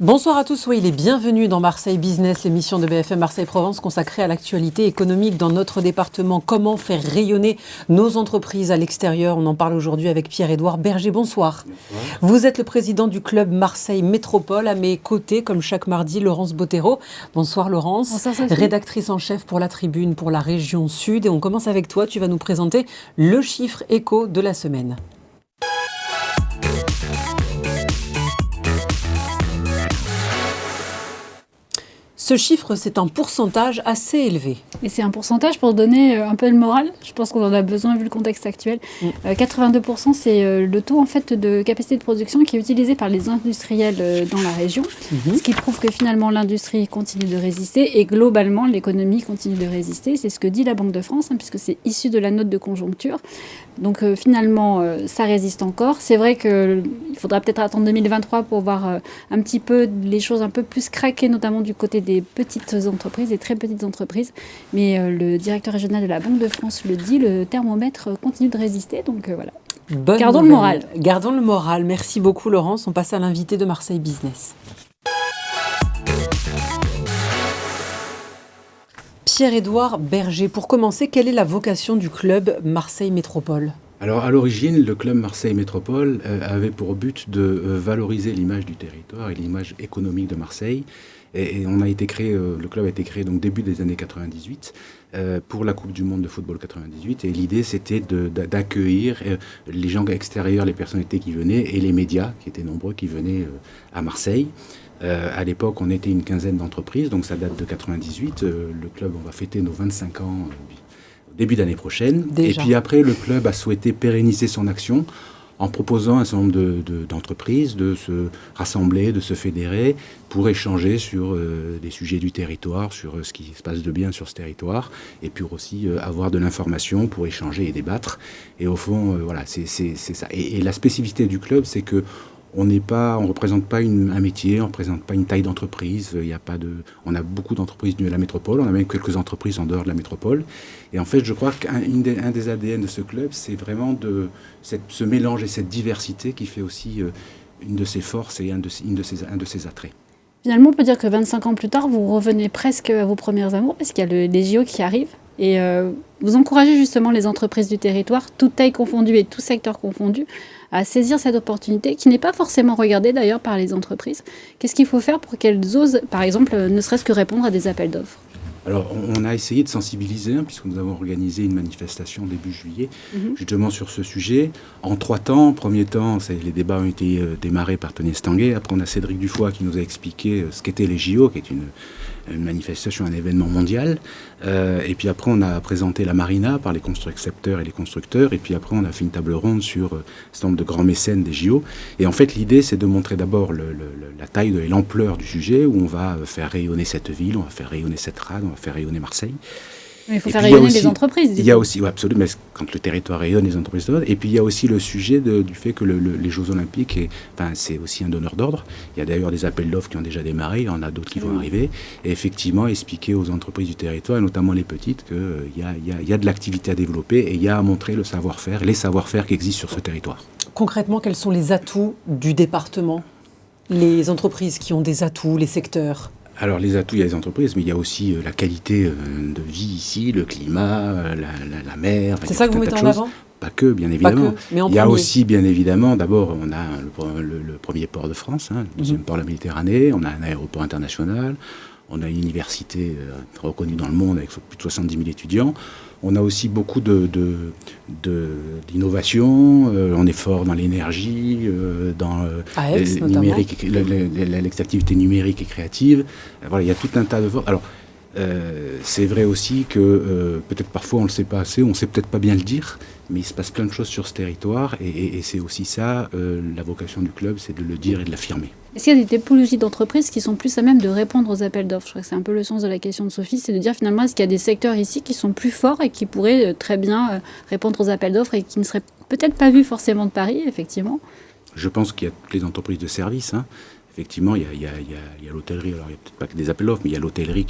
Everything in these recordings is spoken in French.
Bonsoir à tous, soyez les bienvenus dans Marseille Business, l'émission de BFM Marseille-Provence consacrée à l'actualité économique dans notre département. Comment faire rayonner nos entreprises à l'extérieur? On en parle aujourd'hui avec Pierre-Édouard Berger. Bonsoir. Bonsoir. Vous êtes le président du club Marseille Métropole. À mes côtés, comme chaque mardi, Laurence Bottero. Bonsoir Laurence. Bonsoir Sophie. Rédactrice en chef pour La Tribune pour la région Sud. Et on commence avec toi, tu vas nous présenter le chiffre éco de la semaine. Ce chiffre, c'est un pourcentage assez élevé. Et c'est un pourcentage pour donner un peu de morale. Je pense qu'on en a besoin vu le contexte actuel. 82%, c'est le taux en fait, de capacité de production qui est utilisé par les industriels dans la région. Ce qui prouve que finalement l'industrie continue de résister et globalement l'économie continue de résister. C'est ce que dit la Banque de France, puisque c'est issu de la note de conjoncture. Donc finalement, ça résiste encore. C'est vrai qu'il faudra peut-être attendre 2023 pour voir un petit peu les choses un peu plus craquer, notamment du côté des petites entreprises, des très petites entreprises. Mais le directeur régional de la Banque de France le dit, le thermomètre continue de résister. Donc voilà. Gardons le moral. Gardons le moral. Merci beaucoup Laurence. On passe à l'invité de Marseille Business. Pierre-Édouard Berger, pour commencer, quelle est la vocation du club Marseille Métropole ? Alors à l'origine, le club Marseille Métropole avait pour but de valoriser l'image du territoire et l'image économique de Marseille. Et on a été créé, le club a été créé donc début des années 98 pour la Coupe du Monde de football 98. Et l'idée, c'était d'accueillir les gens extérieurs, les personnalités qui venaient et les médias, qui étaient nombreux, qui venaient à Marseille. À l'époque, on était une quinzaine d'entreprises, donc ça date de 98. Le club, on va fêter nos 25 ans au début d'année prochaine. Déjà. Et puis après, le club a souhaité pérenniser son action en proposant un certain nombre d'entreprises de se rassembler, de se fédérer pour échanger sur des sujets du territoire, sur ce qui se passe de bien sur ce territoire, et puis aussi avoir de l'information pour échanger et débattre. Et au fond, voilà, c'est ça. Et la spécificité du club, c'est que on représente pas un métier, on représente pas une taille d'entreprise. On a beaucoup d'entreprises de la métropole, on a même quelques entreprises en dehors de la métropole. Et en fait, je crois qu'un des ADN de ce club, c'est vraiment ce mélange et cette diversité qui fait aussi une de ses forces et un de ses attraits. Finalement, on peut dire que 25 ans plus tard, vous revenez presque à vos premières amours, parce qu'il y a les JO qui arrivent. Et vous encouragez justement les entreprises du territoire, toute taille confondue et tout secteur confondu, à saisir cette opportunité qui n'est pas forcément regardée d'ailleurs par les entreprises. Qu'est-ce qu'il faut faire pour qu'elles osent, par exemple, ne serait-ce que répondre à des appels d'offres ? Alors, on a essayé de sensibiliser, puisque nous avons organisé une manifestation début juillet, justement sur ce sujet. En 3 temps. Premier temps, les débats ont été démarrés par Tony Estanguet. Après, on a Cédric Dufoy qui nous a expliqué ce qu'étaient les JO, qui est une manifestation, un événement mondial. Et puis après, on a présenté la marina par les constructeurs et les constructeurs. Et puis après, on a fait une table ronde sur un certain nombre de grands mécènes des JO. Et en fait, l'idée, c'est de montrer d'abord la taille et l'ampleur du sujet, où on va faire rayonner cette ville, on va faire rayonner cette rade, on va faire rayonner Marseille. Mais il faut faire rayonner les entreprises. Il y a aussi, oui, absolument, mais quand le territoire rayonne, les entreprises rayonnent. Et puis il y a aussi le sujet du fait que les Jeux Olympiques, c'est aussi un donneur d'ordre. Il y a d'ailleurs des appels d'offres qui ont déjà démarré, il y en a d'autres qui vont arriver. Et effectivement, expliquer aux entreprises du territoire, et notamment les petites, qu'il y a de l'activité à développer et il y a à montrer le savoir-faire, les savoir-faire qui existent sur ce territoire. Concrètement, quels sont les atouts du département ? Les entreprises qui ont des atouts, les secteurs ? Alors les atouts, il y a les entreprises, mais il y a aussi la qualité de vie ici, le climat, la mer. C'est ça que vous mettez en avant ? Pas que, bien évidemment. Mais il y a aussi, bien évidemment, d'abord, on a le premier port de France, le deuxième port de la Méditerranée, on a un aéroport international, on a une université reconnue dans le monde avec plus de 70 000 étudiants. On a aussi beaucoup d'innovation, on est fort dans l'énergie, dans numérique, l'activité numérique et créative. Voilà, il y a tout un tas de... Alors, c'est vrai aussi que peut-être parfois on ne le sait pas assez, on ne sait peut-être pas bien le dire, mais il se passe plein de choses sur ce territoire et c'est aussi ça, la vocation du club, c'est de le dire et de l'affirmer. Est-ce qu'il y a des typologies d'entreprises qui sont plus à même de répondre aux appels d'offres ? Je crois que c'est un peu le sens de la question de Sophie, c'est de dire finalement est-ce qu'il y a des secteurs ici qui sont plus forts et qui pourraient très bien répondre aux appels d'offres et qui ne seraient peut-être pas vus forcément de Paris, effectivement ? Je pense qu'il y a toutes les entreprises de services, Effectivement, il y a l'hôtellerie, alors il n'y a peut-être pas que des appels d'offres, mais il y a l'hôtellerie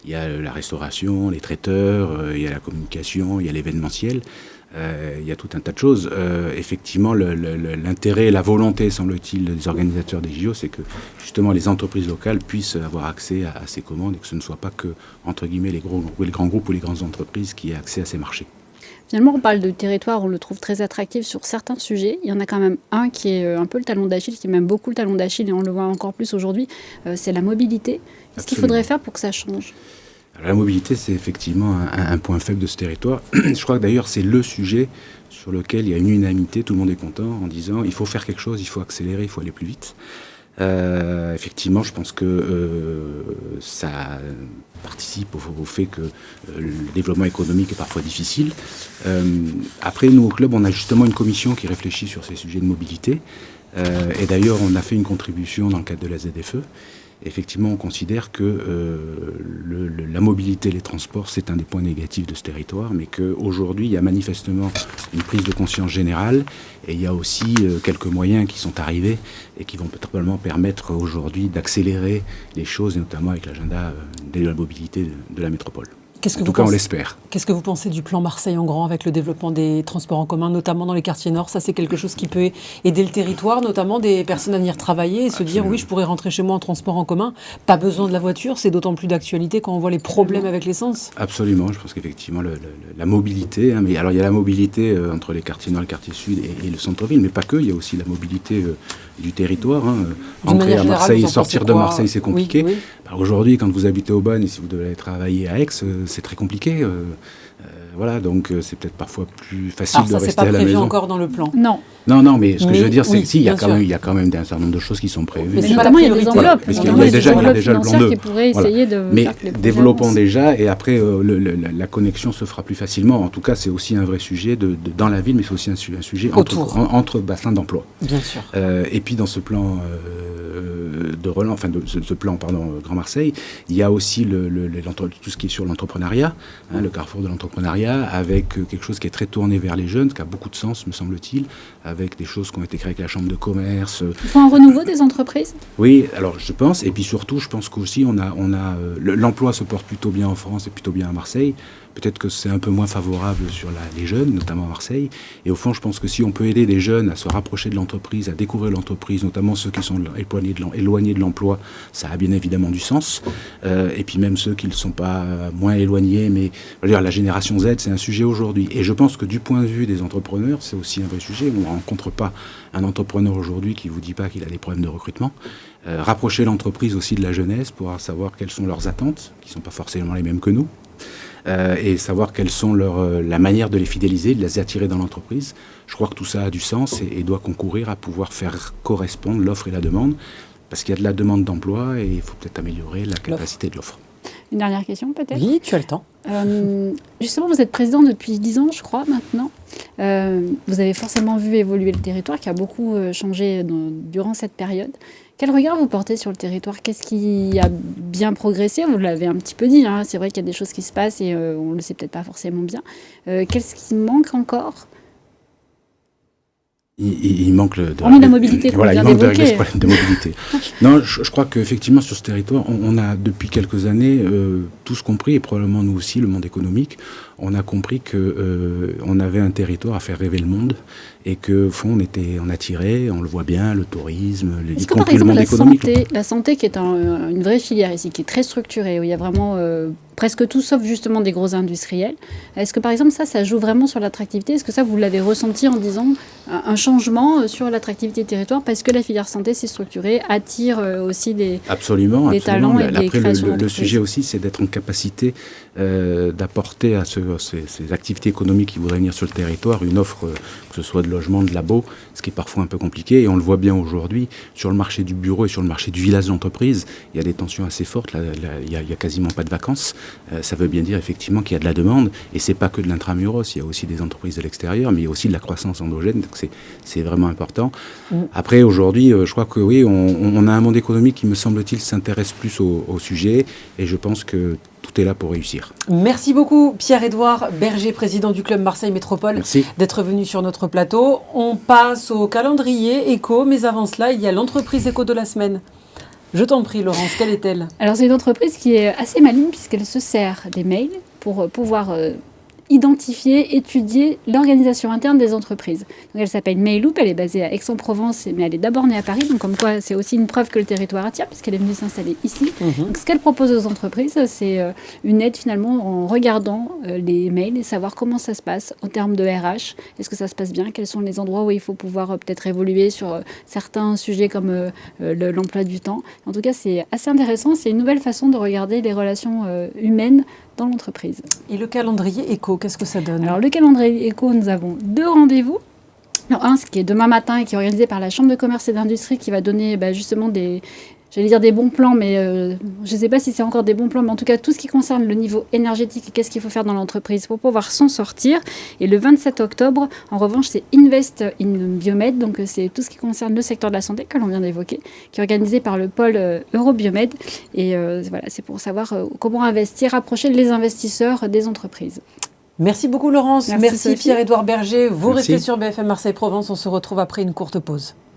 il y a la restauration, les traiteurs, il y a la communication, il y a l'événementiel. il y a tout un tas de choses. Effectivement, l'intérêt et la volonté, semble-t-il, des organisateurs des JO, c'est que justement les entreprises locales puissent avoir accès à ces commandes et que ce ne soit pas que, entre guillemets, les grands groupes ou les grandes entreprises qui aient accès à ces marchés. Finalement, on parle de territoire, on le trouve très attractif sur certains sujets. Il y en a quand même un qui est un peu le talon d'Achille, qui est même beaucoup le talon d'Achille, et on le voit encore plus aujourd'hui, c'est la mobilité. Qu'est-ce qu'il faudrait faire pour que ça change ? Alors, la mobilité, c'est effectivement un point faible de ce territoire. Je crois que d'ailleurs, c'est le sujet sur lequel il y a une unanimité, tout le monde est content en disant il faut faire quelque chose, il faut accélérer, il faut aller plus vite. Effectivement, je pense que ça participe au fait que le développement économique est parfois difficile. Après, nous, au club, on a justement une commission qui réfléchit sur ces sujets de mobilité. Et d'ailleurs, on a fait une contribution dans le cadre de la ZFE. Effectivement, on considère que la mobilité, les transports, c'est un des points négatifs de ce territoire, mais qu'aujourd'hui, il y a manifestement une prise de conscience générale et il y a aussi quelques moyens qui sont arrivés et qui vont probablement permettre aujourd'hui d'accélérer les choses, et notamment avec l'agenda de la mobilité de la métropole. En tout cas, on l'espère. Qu'est-ce que vous pensez du plan Marseille en grand avec le développement des transports en commun, notamment dans les quartiers nord ? Ça, c'est quelque chose qui peut aider le territoire, notamment des personnes à venir travailler et se dire oui, je pourrais rentrer chez moi en transport en commun. Pas besoin de la voiture, c'est d'autant plus d'actualité quand on voit les problèmes avec l'essence. Absolument, je pense qu'effectivement, la mobilité, mais alors il y a la mobilité entre les quartiers nord, le quartier sud et le centre-ville, mais pas que, il y a aussi la mobilité du territoire. Entrer à Marseille et sortir de Marseille, c'est compliqué. Oui. Aujourd'hui, quand vous habitez au Ban et si vous devez aller travailler à Aix, c'est très compliqué. Voilà, donc c'est peut-être parfois plus facile de rester à la maison. Ça, c'est pas prévu encore dans le plan. Non, mais ce que je veux dire, c'est qu'il y a quand même un certain nombre de choses qui sont prévues. Mais notamment, il y a des enveloppes. Parce qu'il y a déjà le plan 2. Qui pourraient essayer de développons déjà, et après, la connexion se fera plus facilement. En tout cas, c'est aussi un vrai sujet dans la ville, mais c'est aussi un sujet entre bassins d'emploi. Bien sûr. Et puis, dans ce plan de relance, enfin, ce plan, Grand Marseille, il y a aussi tout ce qui est sur l'entrepreneuriat, le carrefour de l'entrepreneuriat, avec quelque chose qui est très tourné vers les jeunes, qui a beaucoup de sens, me semble-t-il, avec des choses qui ont été créées avec la Chambre de commerce. Il faut un renouveau des entreprises ? Oui, alors je pense, et puis surtout, je pense qu'aussi, l'emploi se porte plutôt bien en France et plutôt bien à Marseille. Peut-être que c'est un peu moins favorable sur les jeunes, notamment à Marseille. Et au fond, je pense que si on peut aider les jeunes à se rapprocher de l'entreprise, à découvrir l'entreprise, notamment ceux qui sont éloignés de l'emploi, ça a bien évidemment du sens. Et puis même ceux qui ne sont pas moins éloignés, mais je veux dire, la génération Z, c'est un sujet aujourd'hui. Et je pense que du point de vue des entrepreneurs, c'est aussi un vrai sujet. On ne rencontre pas un entrepreneur aujourd'hui qui ne vous dit pas qu'il a des problèmes de recrutement. Rapprocher l'entreprise aussi de la jeunesse pour savoir quelles sont leurs attentes, qui ne sont pas forcément les mêmes que nous. Et savoir quelles sont la manière de les fidéliser, de les attirer dans l'entreprise. Je crois que tout ça a du sens et doit concourir à pouvoir faire correspondre l'offre et la demande, parce qu'il y a de la demande d'emploi et il faut peut-être améliorer la capacité de l'offre. Une dernière question peut-être ? Oui, tu as le temps. Justement, vous êtes président depuis 10 ans, je crois, maintenant. Vous avez forcément vu évoluer le territoire, qui a beaucoup changé durant cette période. Quel regard vous portez sur le territoire ? Qu'est-ce qui a bien progressé ? Vous l'avez un petit peu dit, c'est vrai qu'il y a des choses qui se passent et on ne le sait peut-être pas forcément bien. Qu'est-ce qui manque encore ? Il manque la mobilité qu'on vient d'évoquer. Ce problème de mobilité. Non, je crois qu'effectivement, sur ce territoire, on a depuis quelques années tous compris, et probablement nous aussi, le monde économique, on a compris qu'on avait un territoire à faire rêver le monde et qu'au fond, on attirait, on le voit bien, le tourisme, y compris le monde économique. La santé, qui est une vraie filière ici, qui est très structurée, où il y a vraiment presque tout, sauf justement des gros industriels. Est-ce que par exemple, ça joue vraiment sur l'attractivité ? Est-ce que ça, vous l'avez ressenti en disant un changement sur l'attractivité du territoire parce que la filière santé s'est structurée, attire aussi des talents et des créations d'entreprises ? Le sujet aussi, c'est d'être en capacité d'apporter à ces activités économiques qui voudraient venir sur le territoire une offre, que ce soit de logement, de labo, ce qui est parfois un peu compliqué. Et on le voit bien aujourd'hui, sur le marché du bureau et sur le marché du village d'entreprise, il y a des tensions assez fortes. Il y a quasiment pas de vacances. Ça veut bien dire effectivement qu'il y a de la demande. Et c'est pas que de l'intramuros, il y a aussi des entreprises de l'extérieur, mais il y a aussi de la croissance endogène. Donc c'est vraiment important. Après, aujourd'hui, je crois que oui, on a un monde économique qui, me semble-t-il, s'intéresse plus au sujet. Et je pense que tout est là pour réussir. Merci beaucoup Pierre-Édouard Berger, président du Club Marseille Métropole, d'être venu sur notre plateau. On passe au calendrier éco, mais avant cela, il y a l'entreprise éco de la semaine. Je t'en prie Laurence, quelle est-elle ? Alors c'est une entreprise qui est assez maligne puisqu'elle se sert des mails pour pouvoir identifier, étudier l'organisation interne des entreprises. Donc elle s'appelle Mayloop, elle est basée à Aix-en-Provence, mais elle est d'abord née à Paris, donc comme quoi c'est aussi une preuve que le territoire attire, puisqu'elle est venue s'installer ici. Donc ce qu'elle propose aux entreprises, c'est une aide finalement en regardant les mails et savoir comment ça se passe en termes de RH. Est-ce que ça se passe bien? Quels sont les endroits où il faut pouvoir peut-être évoluer sur certains sujets comme l'emploi du temps? En tout cas, c'est assez intéressant, c'est une nouvelle façon de regarder les relations humaines dans l'entreprise. Et le calendrier éco, qu'est-ce que ça donne? Alors le calendrier éco, nous avons 2 rendez-vous. Alors un, ce qui est demain matin et qui est organisé par la Chambre de commerce et d'industrie, qui va donner justement des bons plans, mais je ne sais pas si c'est encore des bons plans, mais en tout cas tout ce qui concerne le niveau énergétique et qu'est-ce qu'il faut faire dans l'entreprise pour pouvoir s'en sortir. Et le 27 octobre, en revanche, c'est Invest in Biomed, donc c'est tout ce qui concerne le secteur de la santé que l'on vient d'évoquer, qui est organisé par le pôle Eurobiomed. Et voilà, c'est pour savoir comment investir, rapprocher les investisseurs des entreprises. Merci beaucoup Laurence, merci Sophie. Pierre-Édouard Berger. Vous Merci. restez sur BFM Marseille Provence, on se retrouve après une courte pause.